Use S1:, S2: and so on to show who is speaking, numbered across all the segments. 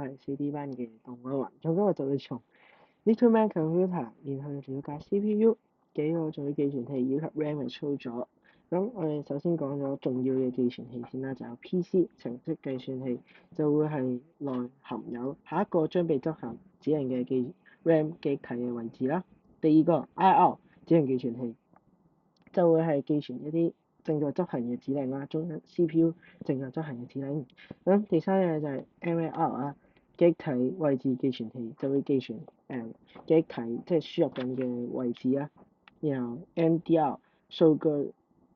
S1: 係 4D 班嘅動畫雲，咁今日就會從 Little Man Computer，然後了解 CPU 幾個主要寄存器以及 RAM 嘅操作。咁我哋首先講咗重要嘅寄存器先啦，就有 PC 程式計算器，就會係內含有下一個將被執行指令嘅RAM 記憶體嘅位置啦。第二個 IR 指令寄存器就會係寄存一啲正在執行嘅指令啦，中間 CPU 正在執行嘅指令。咁第三樣就係 MAR 啊，記憶體位置寄存器就會寄存記憶體即係輸入緊嘅位置啦。然後 MDR 數據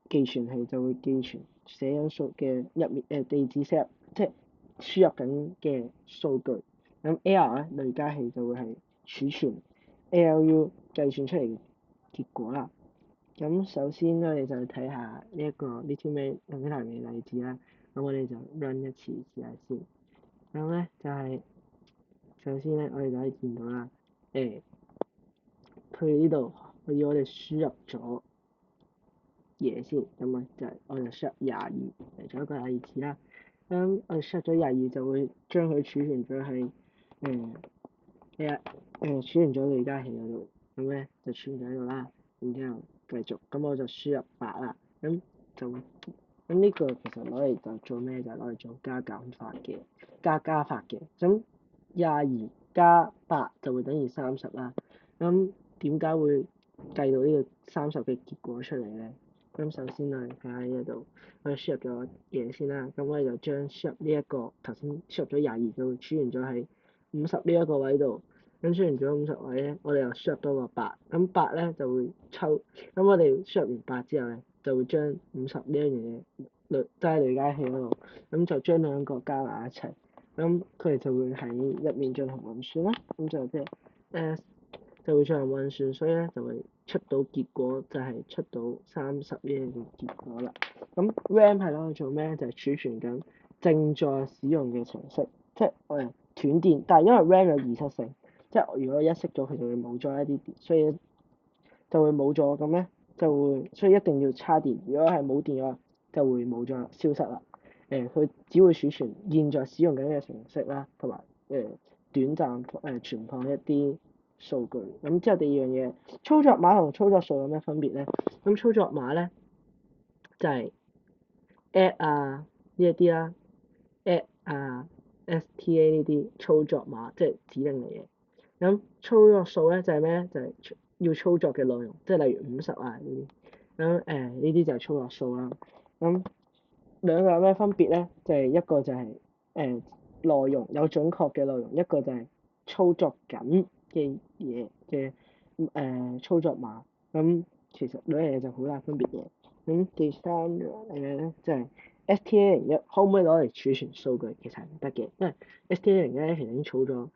S1: 寄存器就會寄存寫緊數嘅入面地址寫入即係輸入緊嘅數據。咁 AR 咧累加器就會係儲存 ALU 計算出嚟嘅結果啦。咁首先我哋就睇下呢一個 Little Man Computer 嘅例子啦。咁我哋就 run 一次試下先。咁咧就係、首先咧，我哋就可以見到啦。佢呢度佢要我哋輸入咗嘢先，咁啊就係我哋輸入22嚟做一個例子啦。咁我哋輸入咗22就會將佢儲存咗喺儲存咗累加器嗰度，咁咧就儲存咗喺度啦。然之後繼續，咁我就輸入8啦，咁呢個其實攞嚟就做咩？就攞嚟做加減法嘅，加法嘅。咁22加8就會等於30啦。咁點解會計到呢個30嘅結果出嚟咧？咁首先我哋睇下呢度，我哋輸入咗嘢先啦。咁我哋就將輸入呢一個頭先輸入咗22就儲存咗喺50呢一個位度。咁輸完咗50位咧，我哋又輸入多個8，咁8咧就會抽，咁我哋輸入完8之後咧，就會將50呢一樣嘢加喺累加器嗰度，咁就將兩個加埋一齊，咁佢哋就會喺入面進行運算啦，咁就即係就會進行運算，所以咧就會出到結果就係出到30呢樣嘅結果啦。咁 RAM 係攞嚟做咩？就係儲存緊正在使用嘅程式，即係我哋斷電，但係因為 RAM 有易失性。即係如果一熄咗佢就會冇咗一啲電，所以就會冇咗，咁咧就會，所以一定要插電。如果係冇電嘅話，就會冇咗消失啦。佢只會儲存現在使用緊嘅程式啦，同埋短暫存放一啲數據。咁之後第二樣嘢，操作碼同操作數有咩分別咧？咁操作碼咧就係 add 啊呢一啲啦 ，add 啊 STA 呢啲操作碼，即係指令嚟嘅。咁操作數咧就係咩咧？就係要操作嘅內容，即係例如50啊呢啲。咁呢啲就係操作數啦。咁兩個有咩分別咧？就係一個就係內容有準確嘅內容，一個就係操作緊嘅嘢嘅操作碼。咁其實兩樣嘢就好大分別嘅。咁第三樣嘢咧，就係 STA01 可唔可以攞嚟儲存數據？其實係唔得嘅，因為 STA01 其實已經儲咗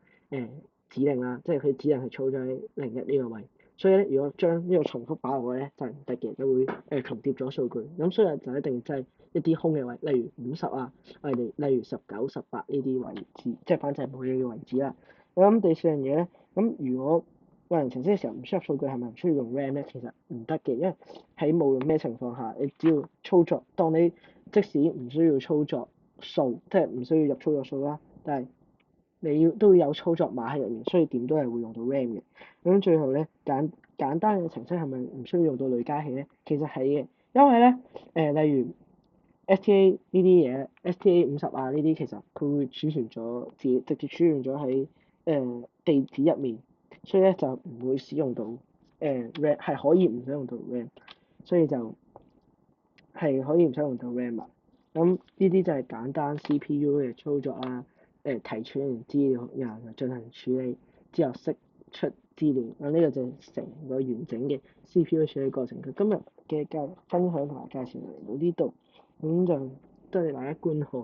S1: 指令啦，即係佢指令係儲咗喺01呢個位，所以咧如果將呢個重複擺落去咧就係唔得嘅，就會重疊咗數據。咁所以就一定擠一啲空嘅位，例如50啊，例如19、18呢啲位置，即係反正係冇嘢嘅位置啦。咁第四樣嘢咧，咁如果運行程式嘅時候唔輸入數據係咪唔需要用 RAM 咧？其實唔得嘅，因為喺無論咩情況下，你只要操作，當你即使唔需要操作數，即係唔需要入操作數啦，但係你都會有操作碼喺入面，所以點都係會用到 RAM 嘅。咁最後咧，簡單嘅程式係咪唔需要用到累加器咧？其實係嘅，因為咧例如 STA 呢啲嘢，STA 50啊呢啲其實佢會儲存咗直接儲存咗喺地址入面，所以咧就唔會使用到RAM，係可以唔使用到 RAM，所以就係可以唔使用到 RAM 啊。咁呢啲就係簡單 CPU 嘅操作啦。提取完資料，然後進行處理，之後釋出資料，咁呢個就係成個完整嘅 CPU 處理過程。佢今日嘅分享同埋介紹嚟到呢度，咁就多謝大家觀看。